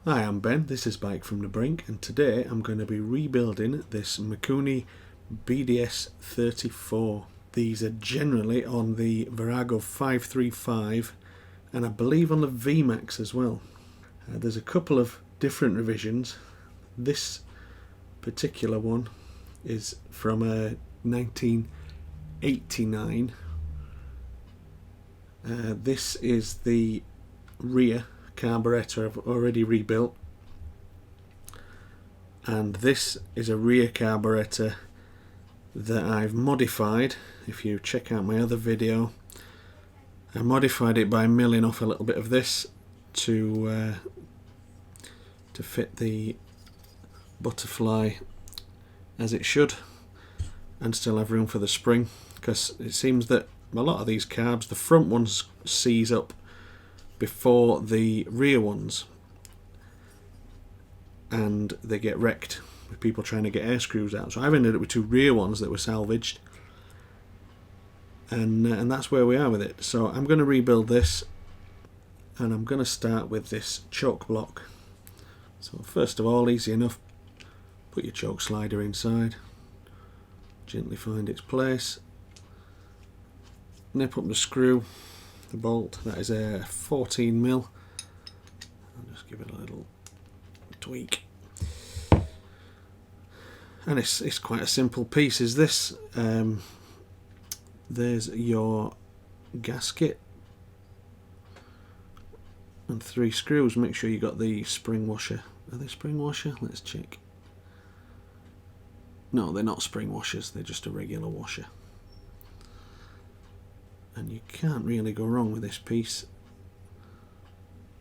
Hi, I'm Ben, this is Bike from the Brink, and today I'm going to be rebuilding this Mikuni BDS 34. These are generally on the Virago 535 and I believe on the VMAX as well. There's a couple of different revisions. This particular one is from 1989. This is the rear carburetor I've already rebuilt, and this is a rear carburetor that I've modified. If you check out my other video, I modified it by milling off a little bit of this to fit the butterfly as it should and still have room for the spring, because it seems that a lot of these carbs, the front ones seize up before the rear ones and they get wrecked with people trying to get air screws out. So I've ended up with two rear ones that were salvaged, and that's where we are with it. So I'm going to rebuild this, and I'm going to start with this choke block. So first of all, easy enough, put your choke slider inside, gently find its place, nip up the screw, the bolt. That is a 14mm. I'll just give it a little tweak, and it's quite a simple piece. Is this? There's your gasket and 3 screws. Make sure you got the spring washer. Are they spring washer? Let's check. No, they're not spring washers, they're just a regular washer. And you can't really go wrong with this piece.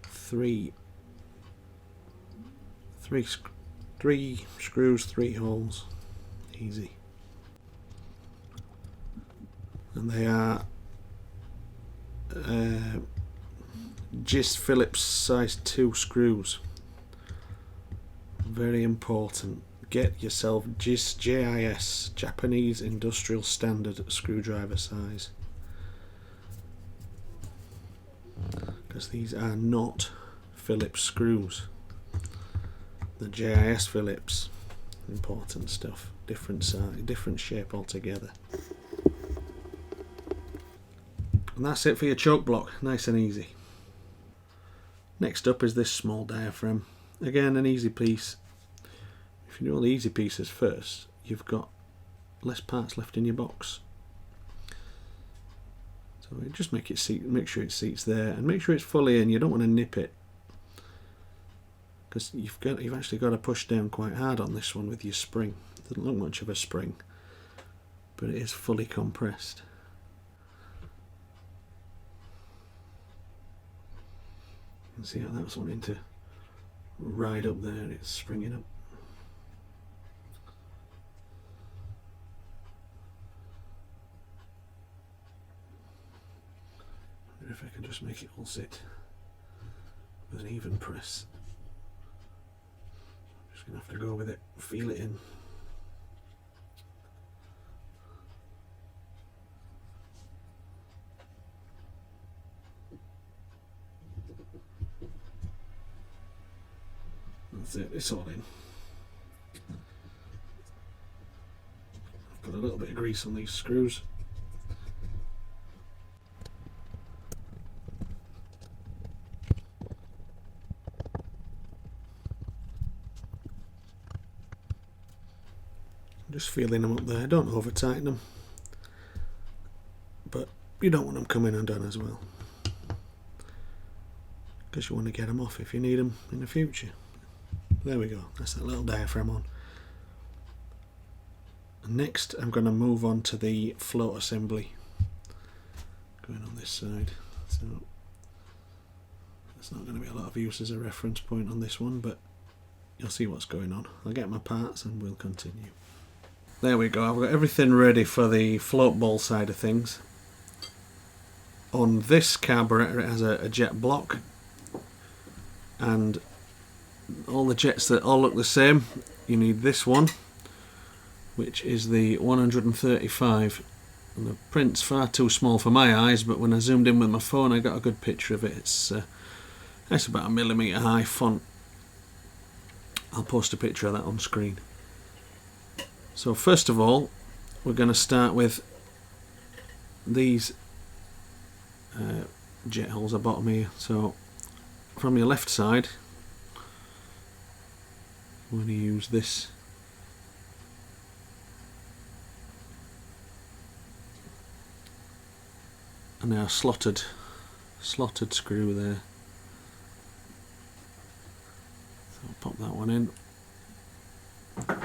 Three screws, 3 holes, easy. And they are GIS Phillips size 2 screws. Very important. Get yourself JIS, Japanese Industrial Standard screwdriver size, because these are not Phillips screws. The JIS Phillips, important stuff, different size, different shape altogether. And that's it for your choke block, nice and easy. Next up is this small diaphragm. Again, an easy piece. If you do all the easy pieces first, you've got less parts left in your box. So just make sure it seats there, and make sure it's fully in. You don't want to nip it, because you've actually got to push down quite hard on this one with your spring. It doesn't look much of a spring, but it is fully compressed. You can see how that's wanting to ride up there. It's springing up. If I can just make it all sit with an even press. I'm just going to have to go with it, feel it in. That's it, it's all in. I've put a little bit of grease on these screws. Just feeling them up there, don't over tighten them, but you don't want them coming undone as well, because you want to get them off if you need them in the future. There we go, that's that little diaphragm on. And next I'm going to move on to the float assembly, going on this side. So there's not going to be a lot of use as a reference point on this one, but you'll see what's going on. I'll get my parts and we'll continue. There we go, I've got everything ready for the float ball side of things. On this carburetor it has a jet block, and all the jets that all look the same. You need this one, which is the 135, and the print's far too small for my eyes, but when I zoomed in with my phone I got a good picture of it. It's about a millimetre high font, I'll post a picture of that on screen. So first of all, we're going to start with these jet holes at the bottom here. So from your left side, we're going to use this and our slotted screw there. So I'll pop that one in. There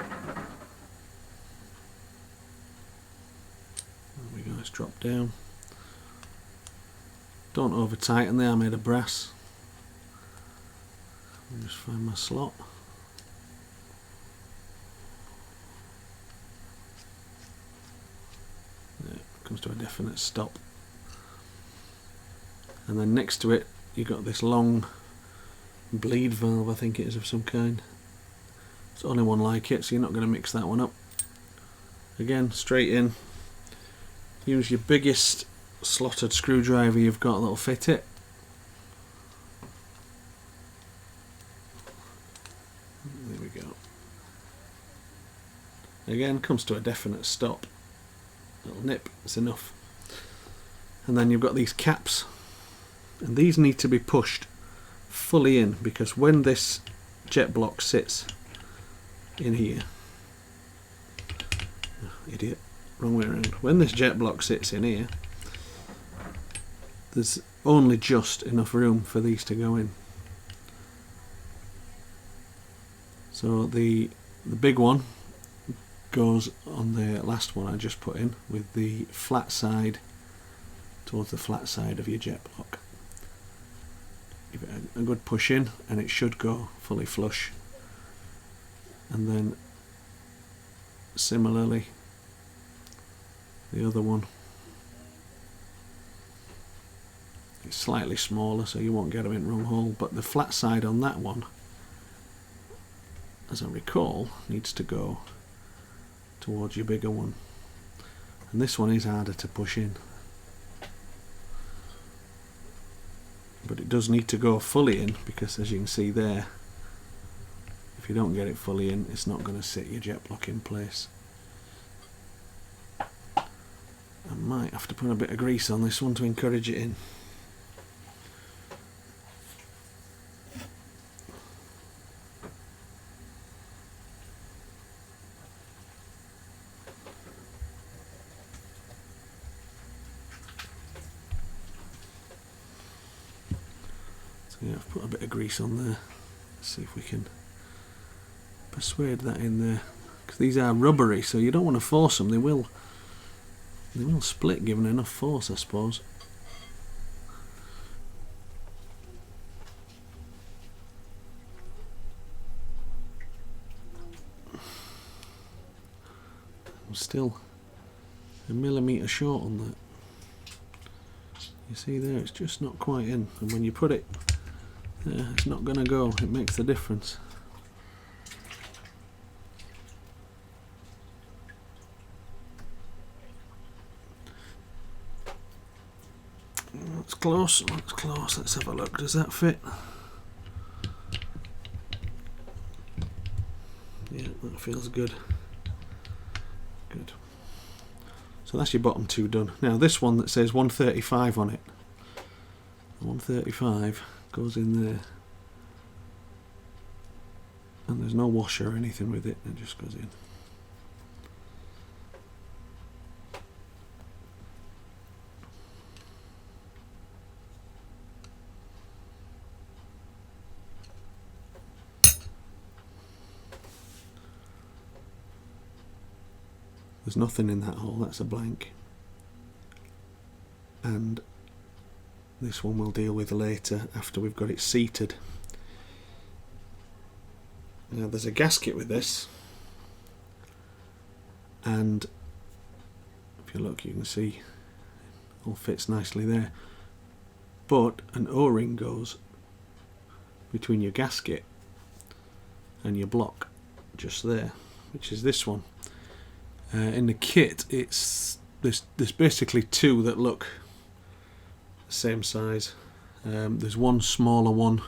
we go, it's dropped down. Don't over tighten, they are made of brass. I'll just find my slot. There, comes to a definite stop. And then next to it you've got this long bleed valve, I think it is, of some kind. It's only one like it, so you're not going to mix that one up. Again, straight in. Use your biggest slotted screwdriver you've got that'll fit it. There we go. Again, comes to a definite stop. Little nip, it's enough. And then you've got these caps, and these need to be pushed fully in, because when this jet block sits in here, oh, idiot, wrong way around. When this jet block sits in here, there's only just enough room for these to go in. So the big one goes on the last one I just put in, with the flat side towards the flat side of your jet block. Give it a good push in and it should go fully flush. And then similarly the other one, it's slightly smaller so you won't get them in the wrong hole, but the flat side on that one, as I recall, needs to go towards your bigger one, and this one is harder to push in, but it does need to go fully in, because as you can see there, if you don't get it fully in, it's not going to sit your jet block in place. I might have to put a bit of grease on this one to encourage it in. Yeah, I've put a bit of grease on there. Let's see if we can persuade that in there, because these are rubbery, so you don't want to force them. They will split given enough force, I suppose. I'm still a millimetre short on that. You see there, it's just not quite in, and when you put it there, it's not going to go. It makes the difference. That's close, that's close. Let's have a look. Does that fit? Yeah, that feels good. Good. So that's your bottom two done. Now this one that says 135 on it, 135 goes in there, and there's no washer or anything with it, it just goes in. There's nothing in that hole, that's a blank. And this one we'll deal with later after we've got it seated. Now there's a gasket with this, and if you look you can see it all fits nicely there, but an O-ring goes between your gasket and your block just there, which is this one. In the kit it's there's basically two that look the same size. There's one smaller one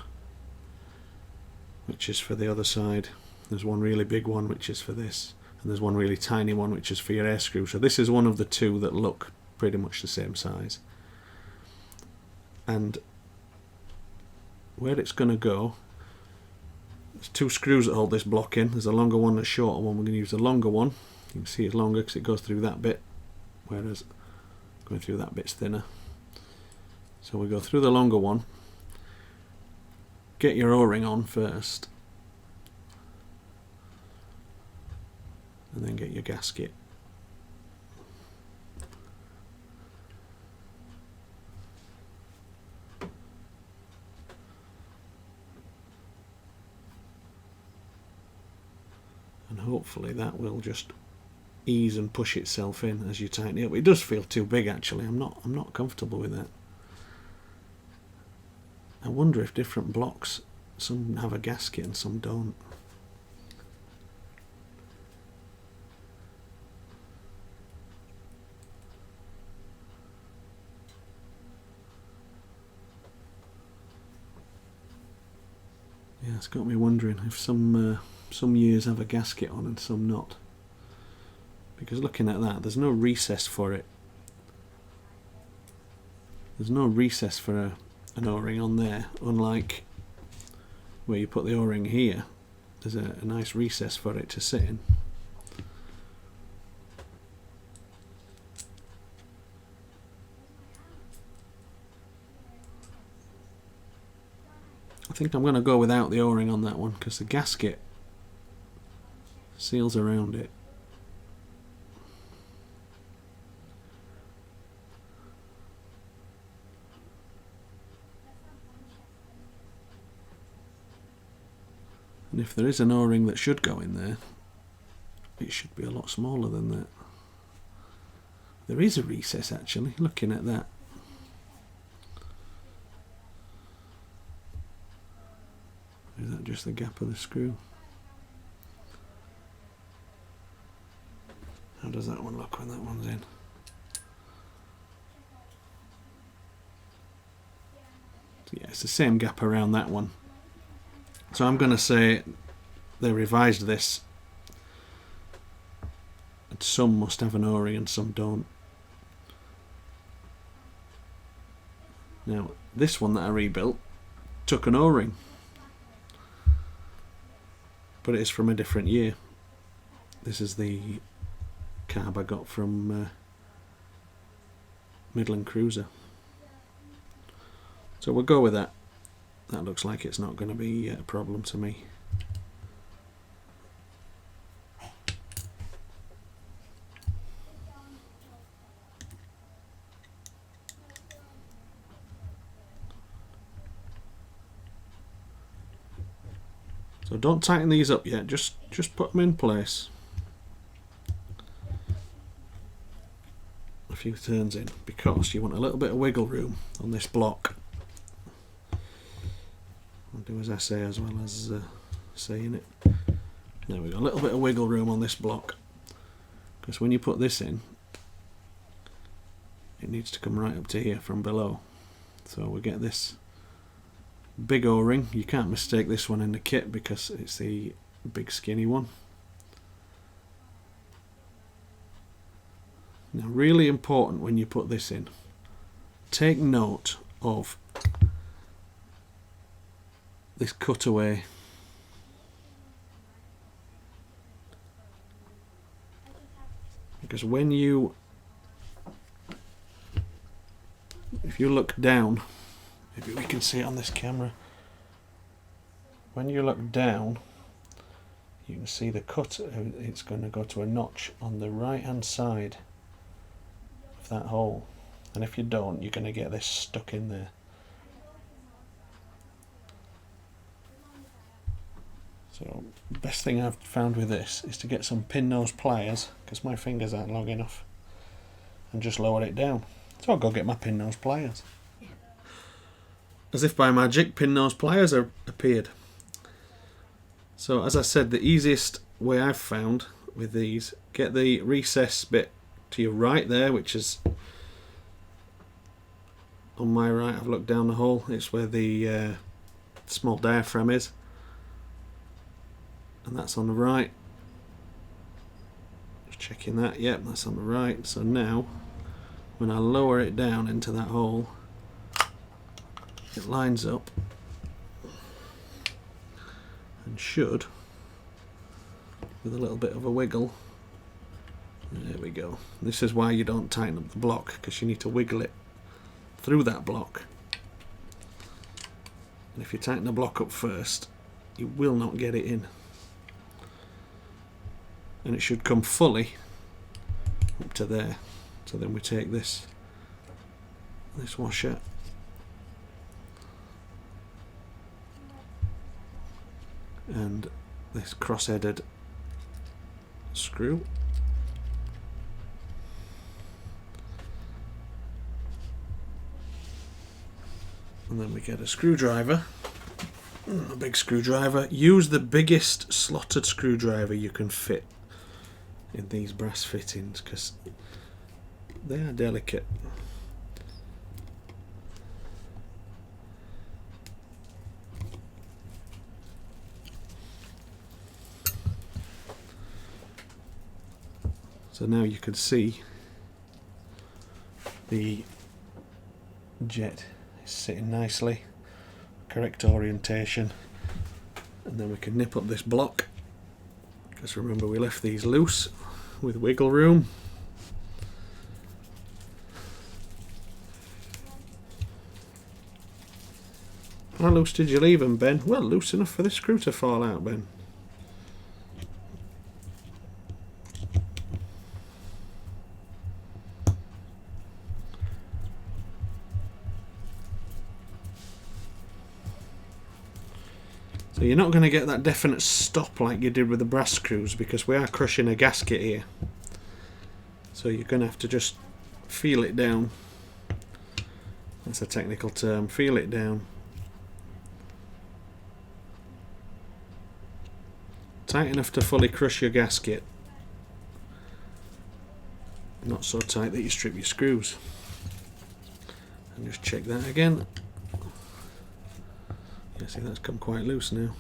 which is for the other side, There's one really big one which is for this, and there's one really tiny one which is for your air screw. So this is one of the two that look pretty much the same size. And where it's going to go, there's two screws that hold this block in. There's a longer one and a shorter one. We're going to use the longer one. You can see it's longer because it goes through that bit, whereas going through that bit's thinner. So we go through the longer one. Get your O-ring on first, and then get your gasket. And hopefully that will just ease and push itself in as you tighten it up. It does feel too big actually. I'm not comfortable with that. I wonder if different blocks, some have a gasket and some don't. Yeah, it's got me wondering if some years have a gasket on and some not. Because looking at that, there's no recess for it. There's no recess for an O-ring on there, unlike where you put the O-ring here. There's a nice recess for it to sit in. I think I'm going to go without the O-ring on that one because the gasket seals around it. And if there is an O-ring that should go in there, it should be a lot smaller than that. There is a recess actually, looking at that. Is that just the gap of the screw? How does that one look when that one's in? So yeah, it's the same gap around that one. So I'm going to say they revised this, and some must have an O-ring and some don't. Now this one that I rebuilt took an O-ring, but it is from a different year. This is the carb I got from Midland Cruiser. So we'll go with that. That looks like it's not going to be a problem to me. So don't tighten these up yet, just put them in place. A few turns in, because you want a little bit of wiggle room on this block. I'll do as I say as well as saying it. There we go, a little bit of wiggle room on this block, because when you put this in, it needs to come right up to here from below. So we get this big O-ring. You can't mistake this one in the kit because it's the big skinny one. Now really important when you put this in, take note of this cutaway. Because when if you look down, maybe we can see it on this camera, when you look down you can see the cut. It's going to go to a notch on the right hand side of that hole, and if you don't, you're going to get this stuck in there. So the best thing I've found with this is to get some pin nose pliers, because my fingers aren't long enough, and just lower it down. So I'll go get my pin nose pliers. As if by magic, pin nose pliers appeared. So as I said, the easiest way I've found with these, get the recess bit to your right there, which is on my right. I've looked down the hole, it's where the small diaphragm is. and that's on the right. Just checking that, yep, that's on the right. So now when I lower it down into that hole, it lines up and should, with a little bit of a wiggle, there we go. This is why you don't tighten up the block, because you need to wiggle it through that block. And if you tighten the block up first, you will not get it in. And it should come fully up to there. So then we take this washer and this cross-headed screw, and then we get a screwdriver, a big screwdriver. Use the biggest slotted screwdriver you can fit in these brass fittings, because they are delicate. So now you can see the jet is sitting nicely, correct orientation, and then we can nip up this block, because remember we left these loose with wiggle room. How loose did you leave them, Ben? Well, loose enough for this screw to fall out, Ben. So you're not going to get that definite stop like you did with the brass screws, because we are crushing a gasket here. So you're going to have to just feel it down. That's a technical term, feel it down. Tight enough to fully crush your gasket. Not so tight that you strip your screws. And just check that again. Yeah, see, that's come quite loose now.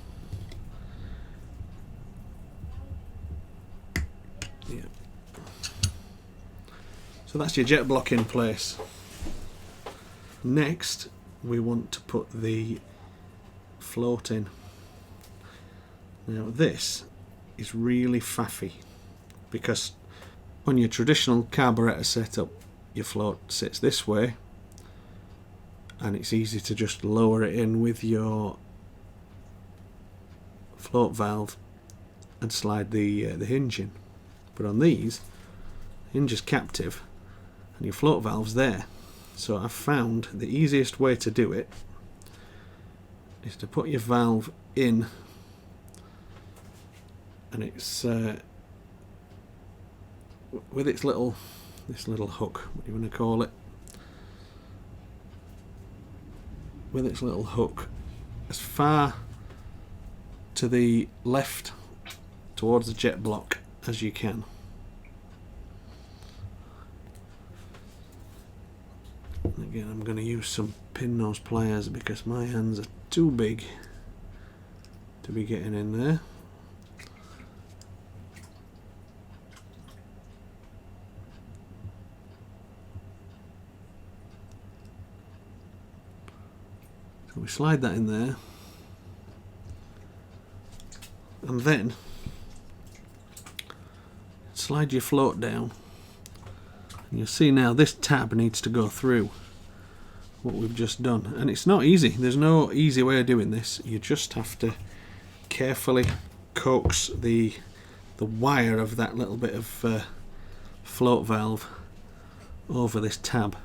Yeah. So that's your jet block in place. Next, we want to put the float in. Now this is really faffy, because on your traditional carburetor setup, your float sits this way, and it's easy to just lower it in with your float valve and slide the hinge in. But on these, the hinge is captive and your float valve's there. So I've found the easiest way to do it is to put your valve in, and it's with its little, this little hook, what do you want to call it? With its little hook as far to the left towards the jet block as you can. Again, I'm going to use some pin nose pliers because my hands are too big to be getting in there. So we slide that in there, and then slide your float down, and you'll see now this tab needs to go through what we've just done, and it's not easy. There's no easy way of doing this. You just have to carefully coax the wire of that little bit of float valve over this tab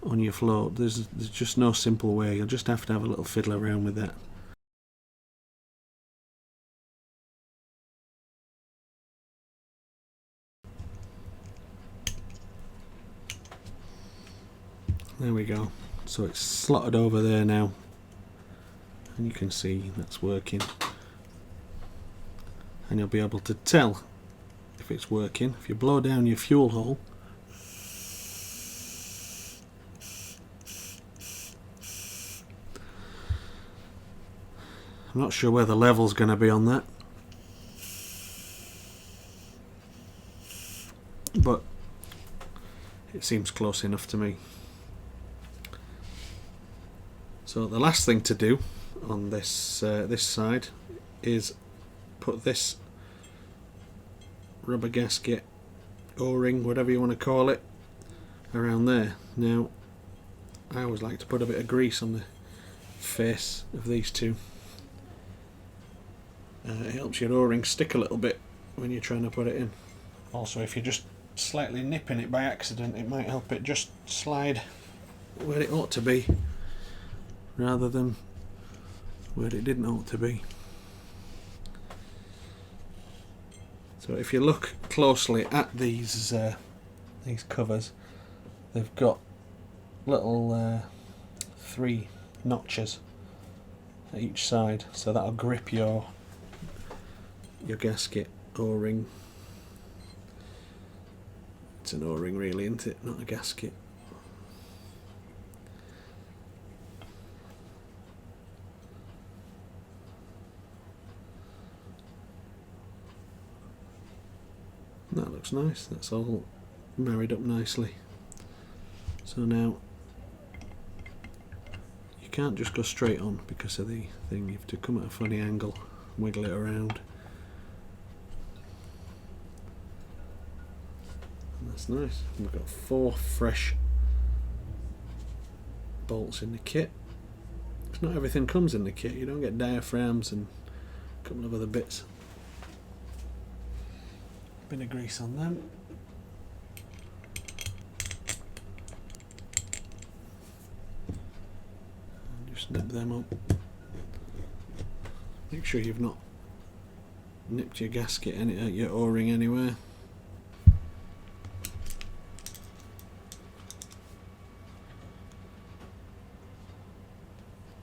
on your float. There's just no simple way. You'll just have to have a little fiddle around with that. There we go. So it's slotted over there now, and you can see that's working, and you'll be able to tell if it's working if you blow down your fuel hole. I'm not sure where the level's going to be on that. It seems close enough to me. So the last thing to do on this this side is put this rubber gasket, O-ring, whatever you want to call it, around there. Now I always like to put a bit of grease on the face of these two. It helps your O-ring stick a little bit when you're trying to put it in. Also, if you're just slightly nipping it by accident, it might help it just slide where it ought to be rather than where it didn't ought to be. So if you look closely at these covers, they've got little 3 notches at each side, so that'll grip your gasket O-ring. It's an O-ring really, isn't it? Not a gasket. That looks nice. That's all married up nicely. So now you can't just go straight on because of the thing. You have to come at a funny angle, wiggle it around. And that's nice. We've got 4 fresh bolts in the kit. Because not everything comes in the kit. You don't get diaphragms and a couple of other bits. Bit of grease on them. And just nip them up. Make sure you've not nipped your gasket, your O-ring anywhere.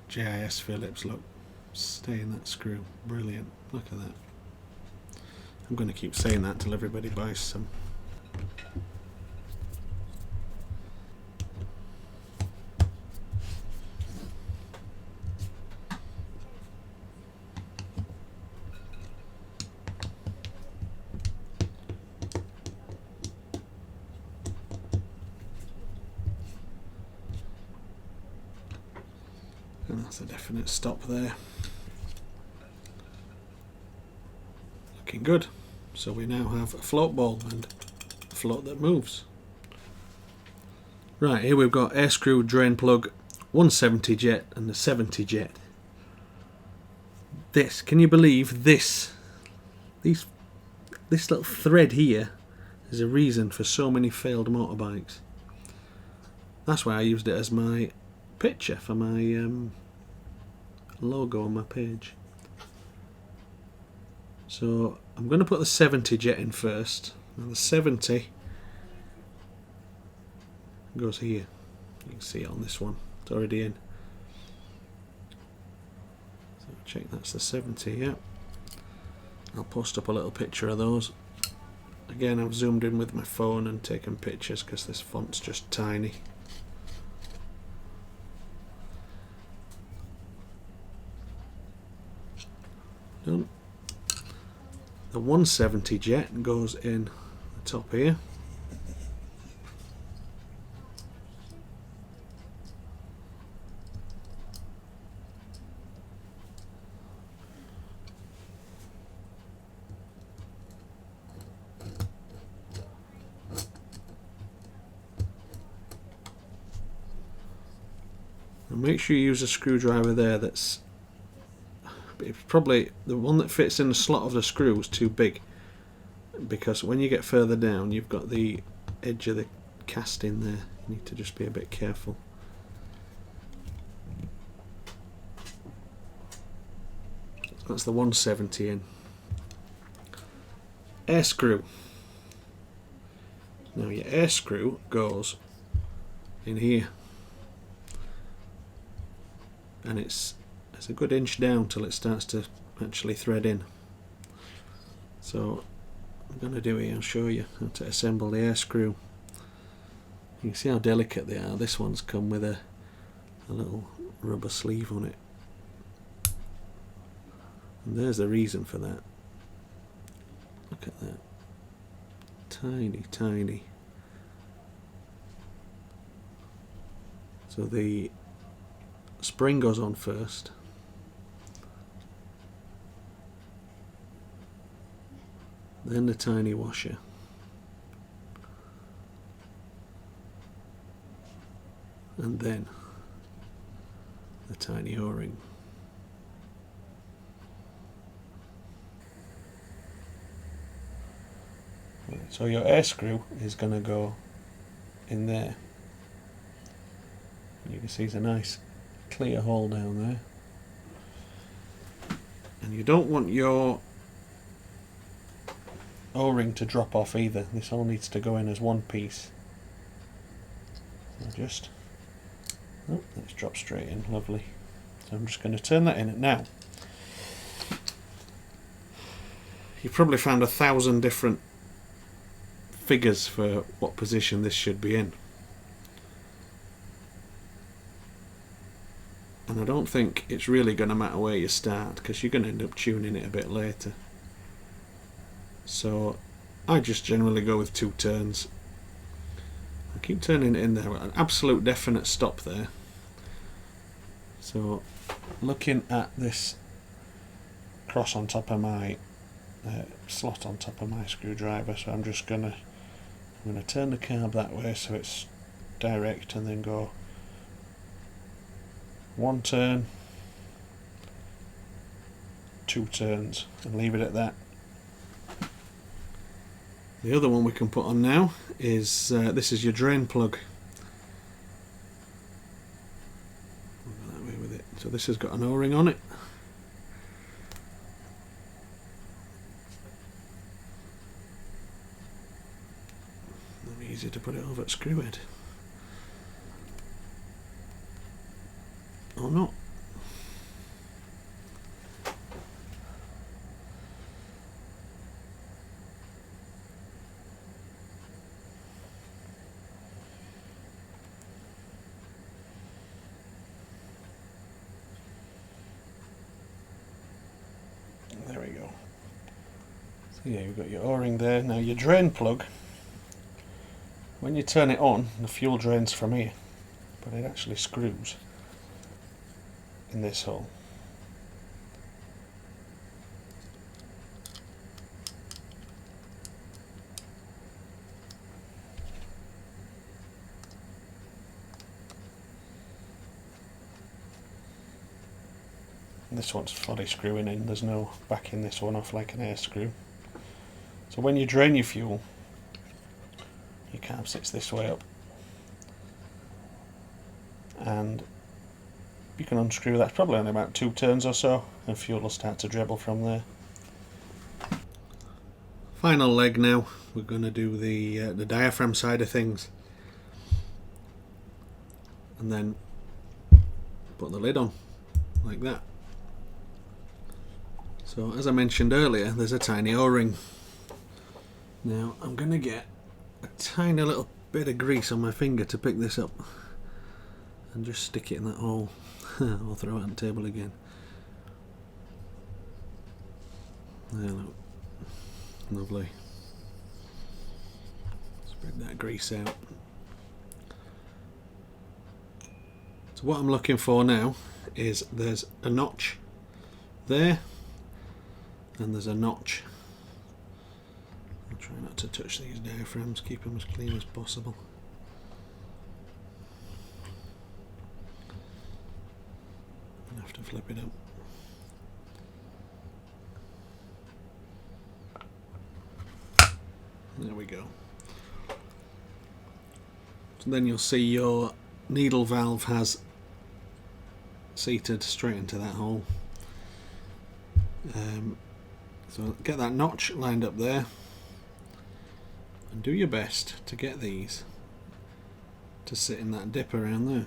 JIS Phillips, look, stay in that screw. Brilliant. Look at that. I'm going to keep saying that till everybody buys some. And that's a definite stop there. Looking good. So we now have a float ball and a float that moves. Right, here we've got air screw, drain plug, 170 jet and the 70 jet. This, can you believe this? This little thread here is a reason for so many failed motorbikes. That's why I used it as my picture for my logo on my page. So I'm going to put the 70 jet in first. Now the 70 goes here. You can see it on this one. It's already in. So check that's the 70, yeah. I'll post up a little picture of those. Again, I've zoomed in with my phone and taken pictures because this font's just tiny. Done. The 170 jet goes in the top here. And make sure you use a screwdriver there that's probably the one that fits in the slot of the screw is too big, because when you get further down you've got the edge of the casting there. You need to just be a bit careful. That's the 170 in. Air screw. Now your air screw goes in here, and it's a good inch down till it starts to actually thread in. So I'm going to do it. I'll show you how to assemble the air screw. You can see how delicate they are. This one's come with a little rubber sleeve on it, and there's the reason for that. Look at that, tiny So the spring goes on first, then the tiny washer, and then the tiny O-ring. So your air screw is going to go in there. You can see it's a nice clear hole down there. And you don't want your O-ring to drop off either. This all needs to go in as one piece. So just, oh, let's drop straight in, lovely. So I'm just going to turn that in now. You've probably found 1,000 different figures for what position this should be in. And I don't think it's really going to matter where you start, because you're going to end up tuning it a bit later. So I just generally go with 2 turns. I keep turning it in there, an absolute definite stop there. So looking at this cross on top of my slot on top of my screwdriver, so I'm going to turn the carb that way so it's direct, and then go 1 turn, 2 turns, and leave it at that. The other one we can put on now is this is your drain plug. We'll go that way with it. So this has got an O-ring on it. Not easy to put it over at screw head. Or not. There we go. So yeah, you've got your O-ring there. Now your drain plug, when you turn it on, the fuel drains from here, but it actually screws in this hole. And this one's fully screwing in, there's no backing this one off like an air screw. So when you drain your fuel, your carb sits this way up, and you can unscrew that. It's probably only about 2 turns or so, and fuel will start to dribble from there. Final leg now. We're going to do the diaphragm side of things, and then put the lid on like that. So as I mentioned earlier, there's a tiny O-ring. Now I'm going to get a tiny little bit of grease on my finger to pick this up and just stick it in that hole. I'll throw it on the table again. There, look. Lovely. Spread that grease out. So what I'm looking for now is there's a notch there, and there's a notch. I'll try not to touch these diaphragms, keep them as clean as possible. I have to flip it up. There we go. So then you'll see your needle valve has seated straight into that hole. So get that notch lined up there, and do your best to get these to sit in that dip around there.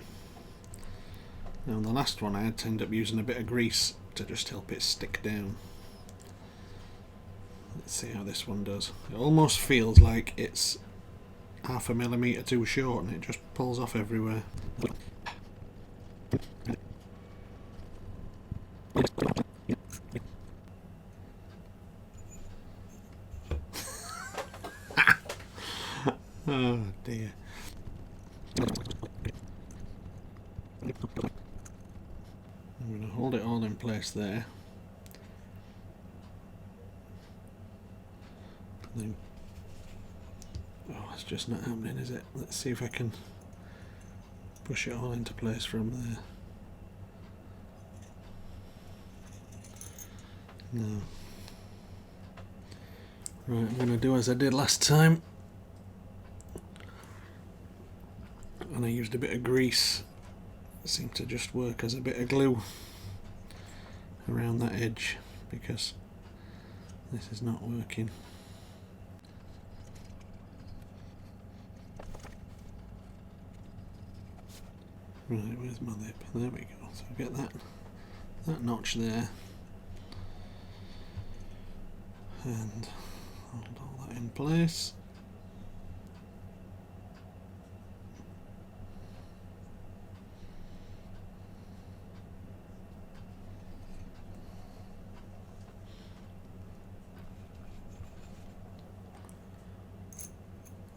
Now on the last one I had to end up using a bit of grease to just help it stick down. Let's see how this one does. It almost feels like it's 0.5 millimetre too short, and it just pulls off everywhere. Oh dear. place there. And then, oh, it's just not happening, is it? Let's see if I can push it all into place from there. No. Right, I'm going to do as I did last time. And I used a bit of grease. It seemed to just work as a bit of glue around that edge, because this is not working. Right, where's my lip? There we go. So get that notch there, and hold all that in place.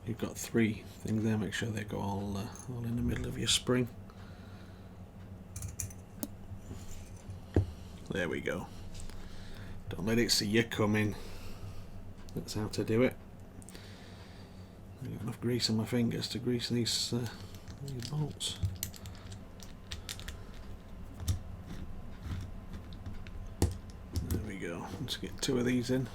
You've got 3 things there. Make sure they go all in the middle of your spring. There we go. Don't let it see you coming. That's how to do it. I've got enough grease on my fingers to grease these bolts. There we go. Let's get 2 of these in.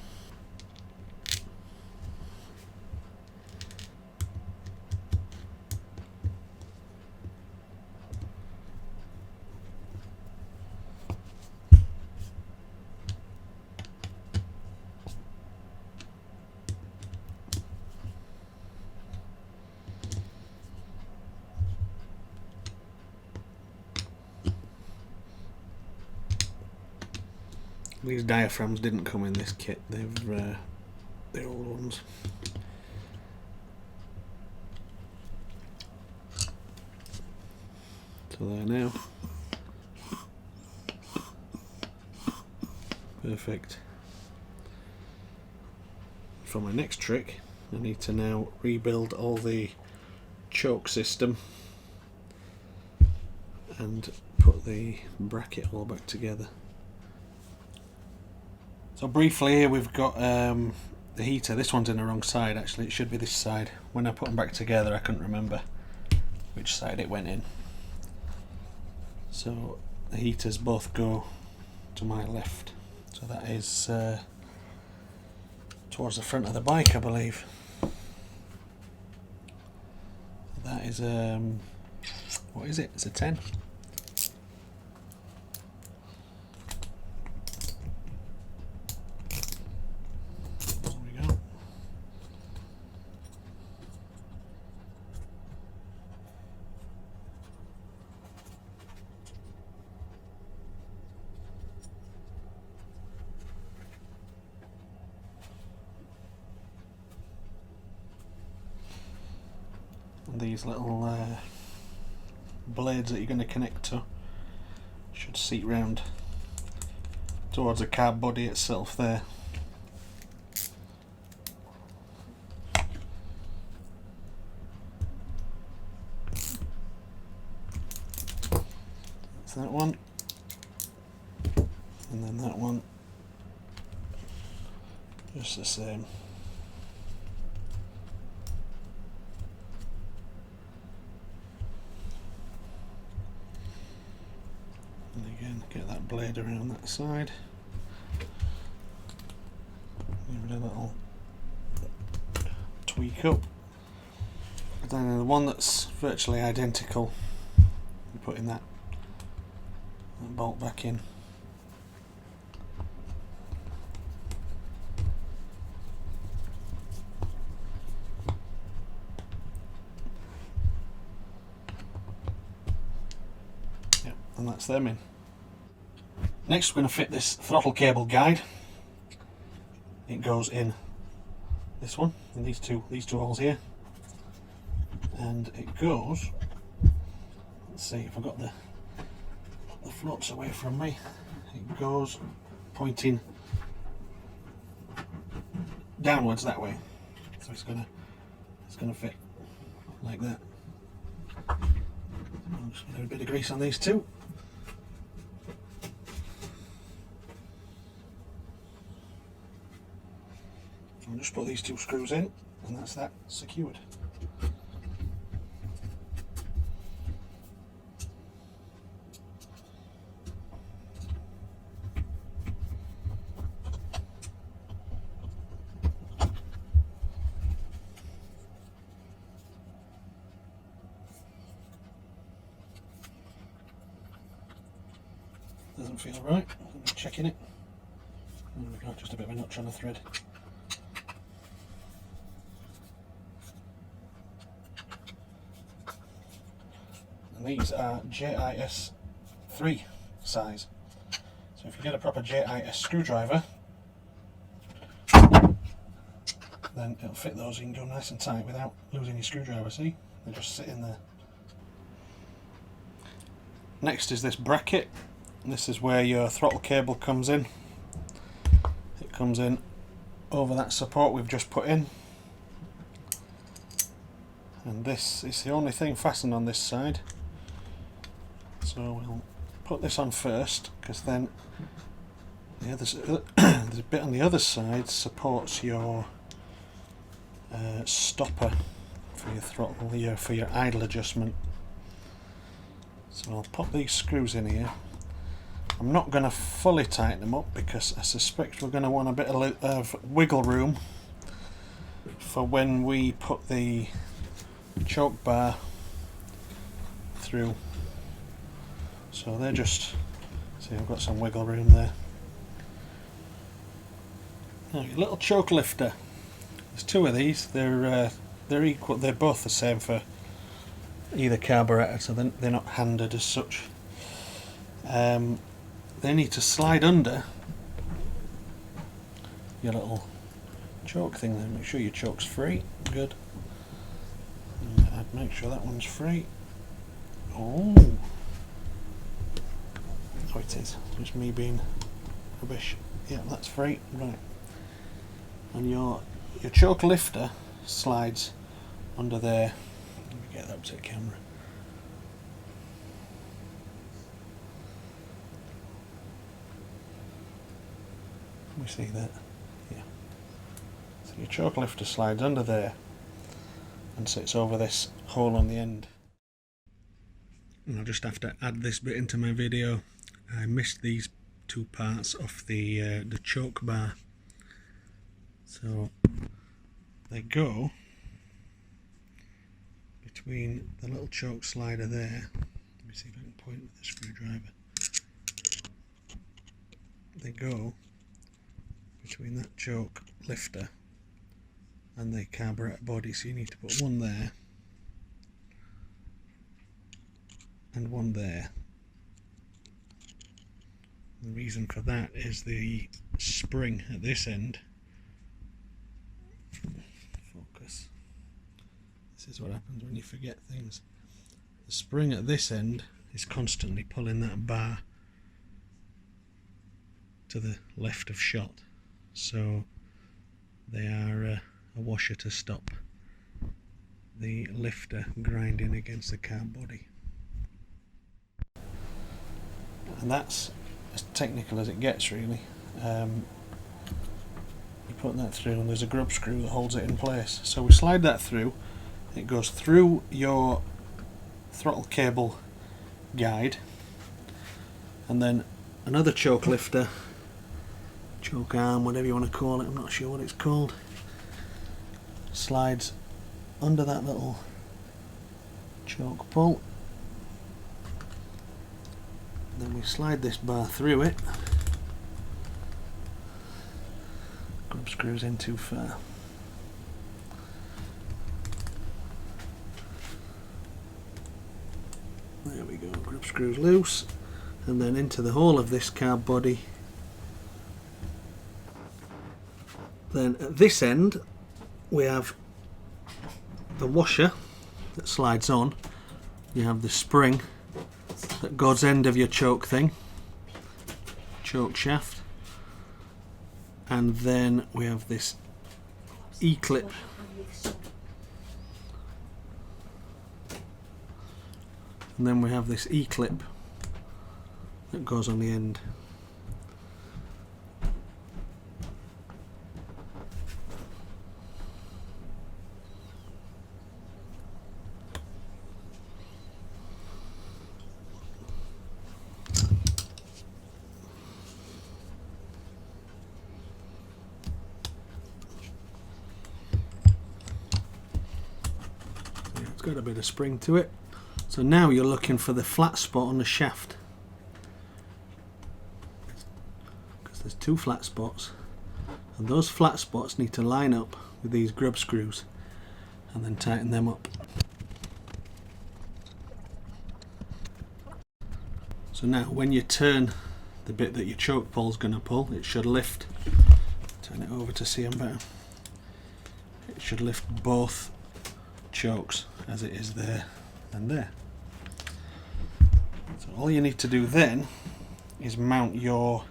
These diaphragms didn't come in this kit, they've the old ones. So there now. Perfect. For my next trick, I need to now rebuild all the choke system and put the bracket all back together. So briefly here we've got the heater. This one's in the wrong side actually, it should be this side. When I put them back together I couldn't remember which side it went in. So the heaters both go to my left. So that is towards the front of the bike, I believe. That is, what is it? It's a 10. These little blades that you're going to connect to should seat round towards the carb body itself there. That's that one, and then that one just the same. Get that blade around that side. Give it a little tweak up. And then the one that's virtually identical, you're putting that bolt back in. Yep, and that's them in. Next we're going to fit this throttle cable guide. It goes in this one, in these two holes here, and it goes, let's see if I got the floats away from me, it goes pointing downwards that way, so it's gonna fit like that. I'm just going to have a bit of grease on these two. I'll just put these 2 screws in, and that's that secured. Doesn't feel right. I'm just checking it. There we go, just a bit of a notch on the thread. And these are JIS 3 size. So if you get a proper JIS screwdriver, then it'll fit those. You can go nice and tight without losing your screwdriver. See? They just sit in there. Next is this bracket. This is where your throttle cable comes in. It comes in over that support we've just put in. And this is the only thing fastened on this side. So we'll put this on first, because then the other, there's a bit on the other side supports your stopper for your throttle, for your idle adjustment. So I'll pop these screws in here. I'm not going to fully tighten them up because I suspect we're going to want a bit of wiggle room for when we put the choke bar through. So they're just, see, I've got some wiggle room there. Now, your little choke lifter. There's 2 of these. They're equal. They're both the same for either carburetor, so they're not handed as such. They need to slide under your little choke thing there. Make sure your choke's free. Good. And I'd make sure that one's free. Oh, it is. Just me being rubbish. Yeah, that's free. Right. And your choke lifter slides under there. Let me get that up to the camera. We see that, yeah. So your choke lifter slides under there and sits over this hole on the end. And I'll just have to add this bit into my video. I missed these 2 parts off the choke bar. So they go between the little choke slider there. Let me see if I can point with the screwdriver. They go between that choke lifter and the carburetor body, so you need to put one there and one there. The reason for that is the spring at this end. Focus. This is what happens when you forget things. The spring at this end is constantly pulling that bar to the left of shot. So they are a washer to stop the lifter grinding against the car body. And that's as technical as it gets, really. You put that through and there's a grub screw that holds it in place. So we slide that through, it goes through your throttle cable guide, and then another choke lifter, choke arm, whatever you want to call it, I'm not sure what it's called, slides under that little choke pull. Then we slide this bar through it. Grub screws in too far. There we go, grub screws loose, and then into the hole of this carb body. Then at this end we have the washer that slides on. You have the spring that goes end of your choke thing, choke shaft, and then we have this E-clip and then we have this E-clip that goes on the end. got a bit of spring to it. So now you're looking for the flat spot on the shaft, because there's two flat spots, and those flat spots need to line up with these grub screws and then tighten them up. So now when you turn the bit that your choke pull is going to pull, it should lift. Turn it over to see them better. It should lift both chokes as it is there and there. So all you need to do then is mount your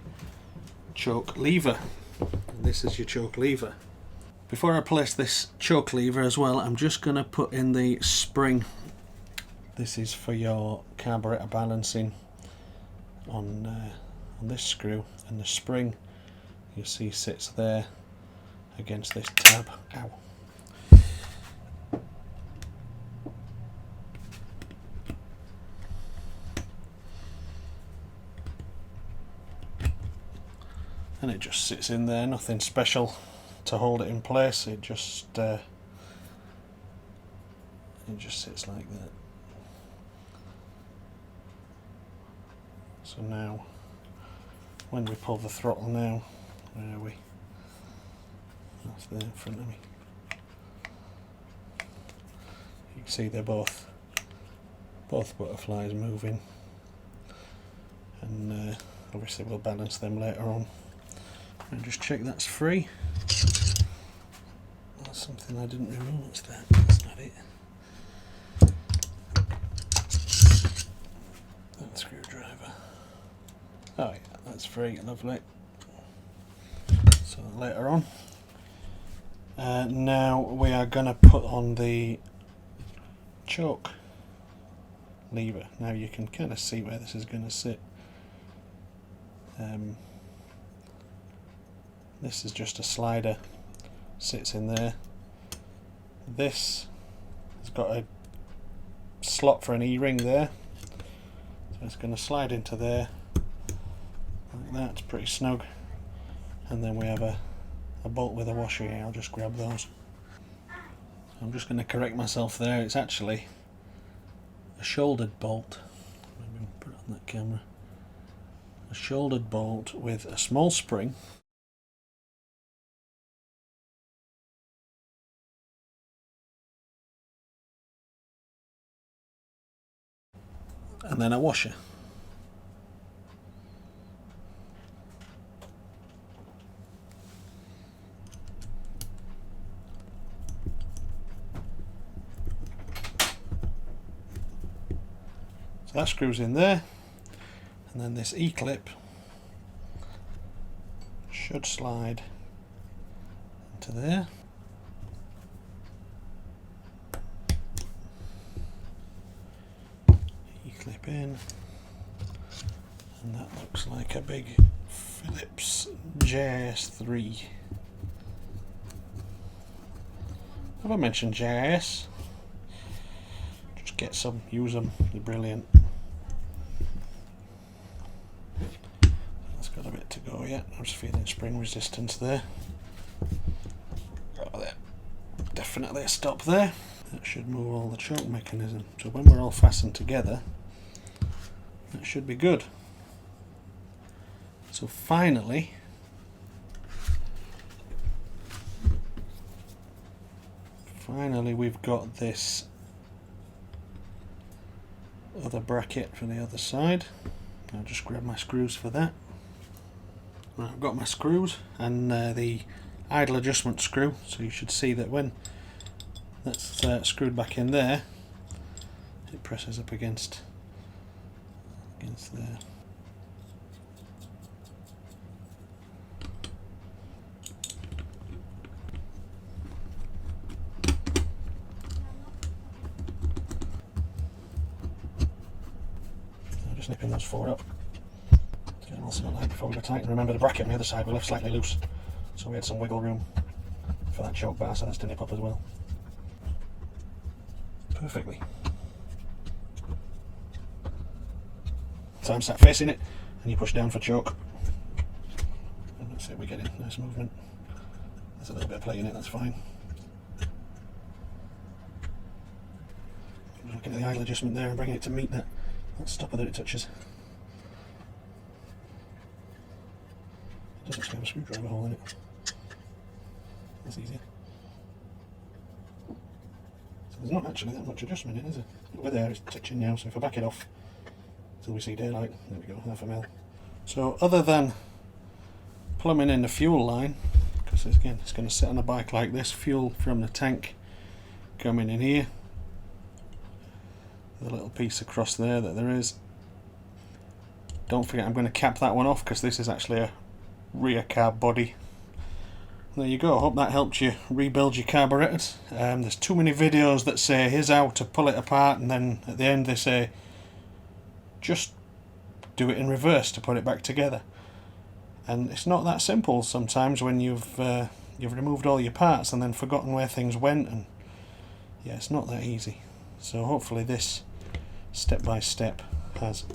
choke lever. And this is your choke lever. Before I place this choke lever as well, I'm just going to put in the spring. This is for your carburetor balancing on this screw, and the spring you see sits there against this tab. Ow. And it just sits in there, nothing special to hold it in place, it just sits like that. So now when we pull the throttle now, where are we? That's there in front of me. You can see they're both butterflies moving, and obviously we'll balance them later on. And just check that's free. That's something I didn't remove. What's that? That's not it. That screwdriver. Oh yeah, that's free. Lovely. So later on. Now we are going to put on the choke lever. Now you can kind of see where this is going to sit. This is just a slider, sits in there. This has got a slot for an E-ring there, so it's going to slide into there like that. It's pretty snug. And then we have a bolt with a washer here. I'll just grab those. I'm just going to correct myself there. It's actually a shouldered bolt. Maybe we'll put it on that camera. A shouldered bolt with a small spring. And then a washer. So that screws in there, and then this E-clip should slide into there. E-clip in, and that looks like a big Phillips JIS3. Have I mentioned JIS? Just get some, use them, they're brilliant. That's got a bit to go yet. I'm just feeling spring resistance there. Oh, there. Definitely a stop there. That should move all the choke mechanism. So when we're all fastened together, that should be good. So finally, we've got this other bracket for the other side. I'll just grab my screws for that. Right, I've got my screws and the idle adjustment screw, so you should see that when that's screwed back in there, it presses up against there. So just nipping those four up. Get them all set like before we go tight. And remember, the bracket on the other side we left slightly loose, so we had some wiggle room for that choke bar, so that's to nip up as well. Perfectly. So I'm sat facing it, and you push down for choke. And that's it, we get it, nice movement. There's a little bit of play in it, that's fine. Looking at the idle adjustment there and bringing it to meet that stopper that it touches. It does actually have a screwdriver hole in it. That's easy. So there's not actually that much adjustment in it, is it? Over there it's touching now, so if I back it off until we see daylight, there we go, 1/2 mil. So other than plumbing in the fuel line, because again it's going to sit on a bike like this, fuel from the tank coming in here, the little piece across there that there is. Don't forget I'm going to cap that one off because this is actually a rear carb body. There you go, I hope that helped you rebuild your carburetors. There's too many videos that say here's how to pull it apart, and then at the end they say just do it in reverse to put it back together. And it's not that simple sometimes when you've removed all your parts and then forgotten where things went, and yeah, it's not that easy. So hopefully this step by step has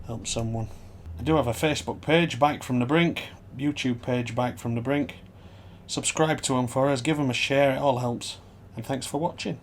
helped someone. I do have a Facebook page, Bike from the Brink, YouTube page, Bike from the Brink. Subscribe to them for us, give them a share, it all helps. And thanks for watching.